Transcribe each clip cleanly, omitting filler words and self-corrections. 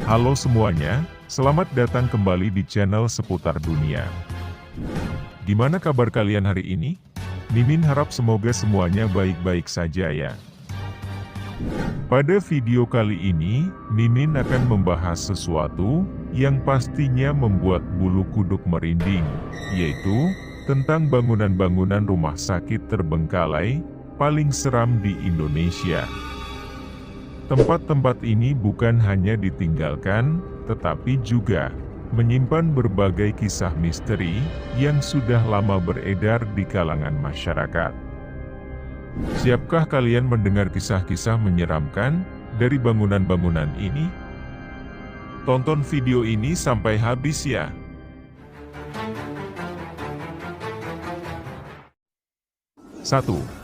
Halo semuanya, selamat datang kembali di channel seputar dunia. Gimana kabar kalian hari ini? Mimin harap semoga semuanya baik-baik saja ya. Pada video kali ini, Mimin akan membahas sesuatu yang pastinya membuat bulu kuduk merinding, yaitu tentang bangunan-bangunan rumah sakit terbengkalai paling seram di Indonesia. Tempat-tempat ini bukan hanya ditinggalkan, tetapi juga menyimpan berbagai kisah misteri yang sudah lama beredar di kalangan masyarakat. Siapkah kalian mendengar kisah-kisah menyeramkan dari bangunan-bangunan ini? Tonton video ini sampai habis ya. 1.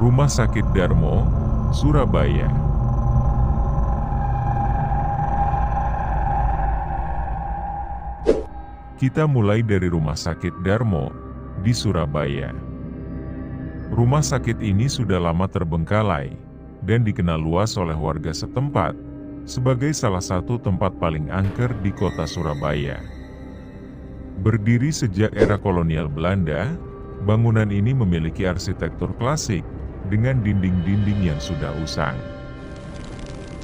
Rumah Sakit Darmo, Surabaya. Kita mulai dari Rumah Sakit Darmo di Surabaya. Rumah sakit ini sudah lama terbengkalai dan dikenal luas oleh warga setempat sebagai salah satu tempat paling angker di kota Surabaya. Berdiri sejak era kolonial Belanda, bangunan ini memiliki arsitektur klasik dengan dinding-dinding yang sudah usang.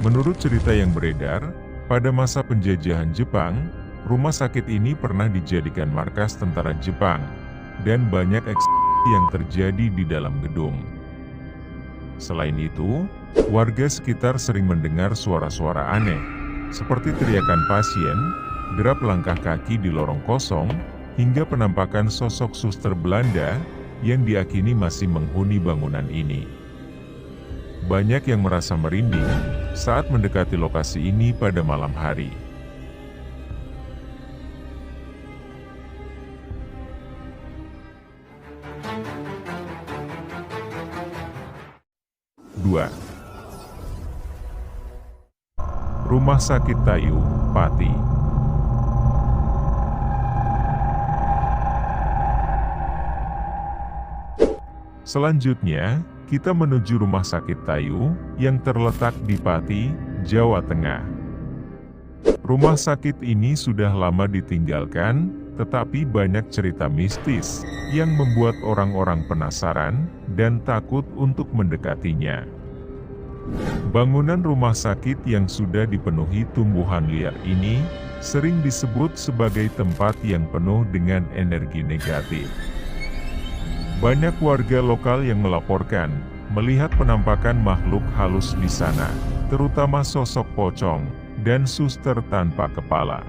Menurut cerita yang beredar, pada masa penjajahan Jepang, rumah sakit ini pernah dijadikan markas tentara Jepang, dan banyak eksekusi yang terjadi di dalam gedung. Selain itu, warga sekitar sering mendengar suara-suara aneh, seperti teriakan pasien, derap langkah kaki di lorong kosong, hingga penampakan sosok suster Belanda yang diakini masih menghuni bangunan ini. Banyak yang merasa merinding saat mendekati lokasi ini pada malam hari. Dua. Rumah Sakit Tayu, Pati. Selanjutnya, kita menuju Rumah Sakit Tayu yang terletak di Pati, Jawa Tengah. Rumah sakit ini sudah lama ditinggalkan, tetapi banyak cerita mistis yang membuat orang-orang penasaran dan takut untuk mendekatinya. Bangunan rumah sakit yang sudah dipenuhi tumbuhan liar ini sering disebut sebagai tempat yang penuh dengan energi negatif. Banyak warga lokal yang melaporkan melihat penampakan makhluk halus di sana, terutama sosok pocong dan suster tanpa kepala.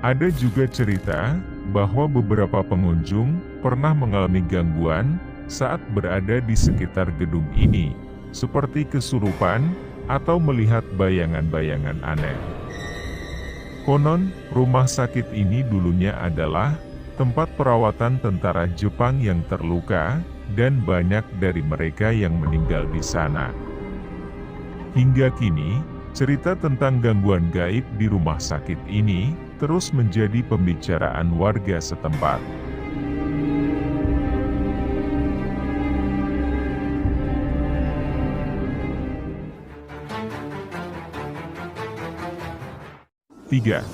Ada juga cerita bahwa beberapa pengunjung pernah mengalami gangguan saat berada di sekitar gedung ini, seperti kesurupan atau melihat bayangan-bayangan aneh. Konon, rumah sakit ini dulunya adalah tempat perawatan tentara Jepang yang terluka, dan banyak dari mereka yang meninggal di sana. Hingga kini, cerita tentang gangguan gaib di rumah sakit ini terus menjadi pembicaraan warga setempat. Tiga.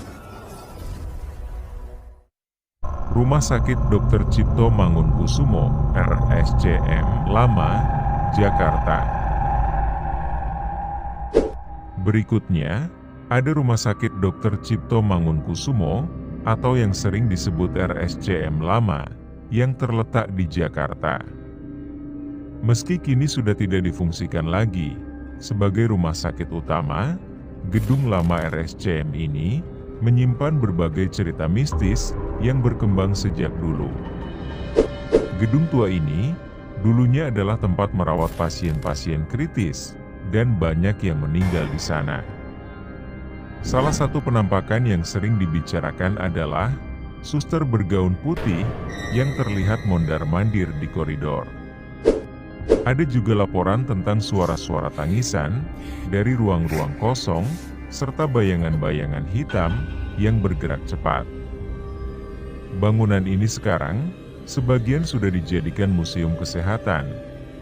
Rumah Sakit Dr. Cipto Mangunkusumo, RSCM, Lama, Jakarta. Berikutnya, ada Rumah Sakit Dr. Cipto Mangunkusumo, atau yang sering disebut RSCM Lama, yang terletak di Jakarta. Meski kini sudah tidak difungsikan lagi sebagai rumah sakit utama, gedung lama RSCM ini menyimpan berbagai cerita mistis yang berkembang sejak dulu. Gedung tua ini dulunya adalah tempat merawat pasien-pasien kritis, dan banyak yang meninggal di sana. Salah satu penampakan yang sering dibicarakan adalah suster bergaun putih yang terlihat mondar-mandir di koridor. Ada juga laporan tentang suara-suara tangisan dari ruang-ruang kosong, serta bayangan-bayangan hitam yang bergerak cepat. Bangunan ini sekarang, sebagian sudah dijadikan museum kesehatan,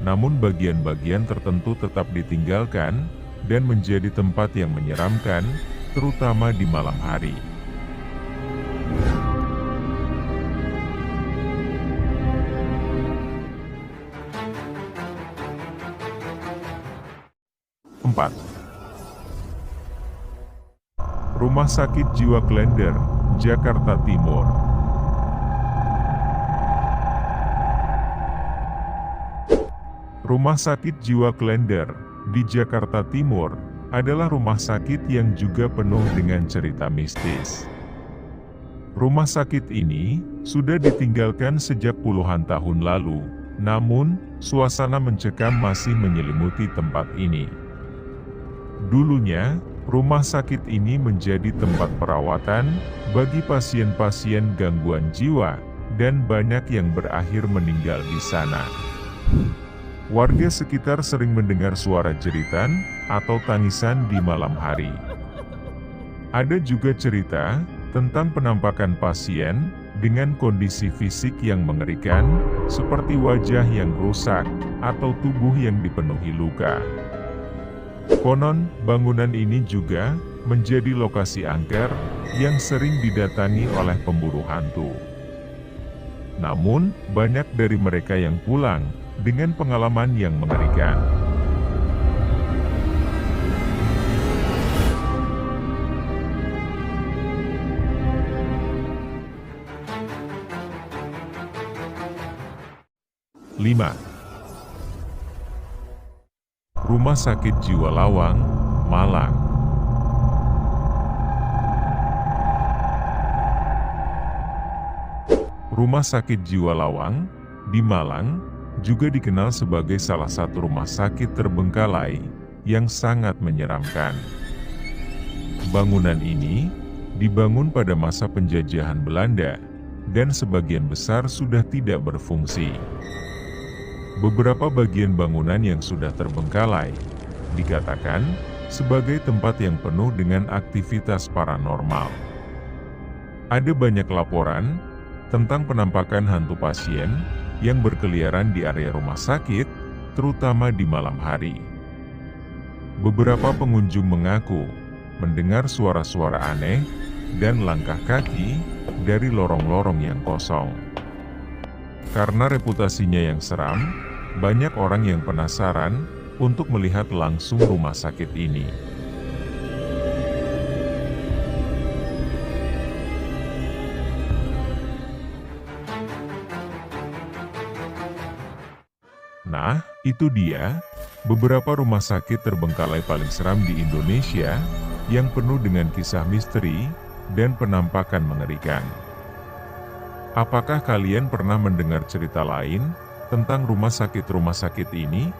namun bagian-bagian tertentu tetap ditinggalkan dan menjadi tempat yang menyeramkan, terutama di malam hari. Rumah Sakit Jiwa Klender, Jakarta Timur. Rumah Sakit Jiwa Klender di Jakarta Timur adalah rumah sakit yang juga penuh dengan cerita mistis. Rumah sakit ini sudah ditinggalkan sejak puluhan tahun lalu, namun suasana mencekam masih menyelimuti tempat ini. Dulunya, rumah sakit ini menjadi tempat perawatan bagi pasien-pasien gangguan jiwa, dan banyak yang berakhir meninggal di sana. Warga sekitar sering mendengar suara jeritan atau tangisan di malam hari. Ada juga cerita tentang penampakan pasien dengan kondisi fisik yang mengerikan, seperti wajah yang rusak atau tubuh yang dipenuhi luka. Konon, bangunan ini juga menjadi lokasi angker yang sering didatangi oleh pemburu hantu. Namun, banyak dari mereka yang pulang dengan pengalaman yang mengerikan. Rumah Sakit Jiwa Lawang, Malang. Rumah Sakit Jiwa Lawang di Malang juga dikenal sebagai salah satu rumah sakit terbengkalai yang sangat menyeramkan. Bangunan ini dibangun pada masa penjajahan Belanda dan sebagian besar sudah tidak berfungsi. Beberapa bagian bangunan yang sudah terbengkalai dikatakan sebagai tempat yang penuh dengan aktivitas paranormal. Ada banyak laporan tentang penampakan hantu pasien yang berkeliaran di area rumah sakit, terutama di malam hari. Beberapa pengunjung mengaku mendengar suara-suara aneh dan langkah kaki dari lorong-lorong yang kosong. Karena reputasinya yang seram, banyak orang yang penasaran untuk melihat langsung rumah sakit ini. Nah, itu dia beberapa rumah sakit terbengkalai paling seram di Indonesia yang penuh dengan kisah misteri dan penampakan mengerikan. Apakah kalian pernah mendengar cerita lain tentang rumah sakit ini?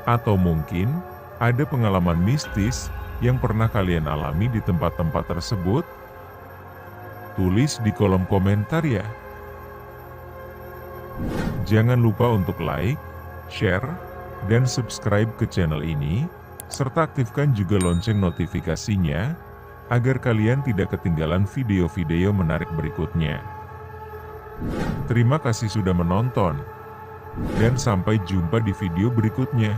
Atau mungkin ada pengalaman mistis yang pernah kalian alami di tempat-tempat tersebut? Tulis di kolom komentar ya. Jangan lupa untuk like, share, dan subscribe ke channel ini, serta aktifkan juga lonceng notifikasinya, agar kalian tidak ketinggalan video-video menarik berikutnya. Terima kasih sudah menonton, dan sampai jumpa di video berikutnya.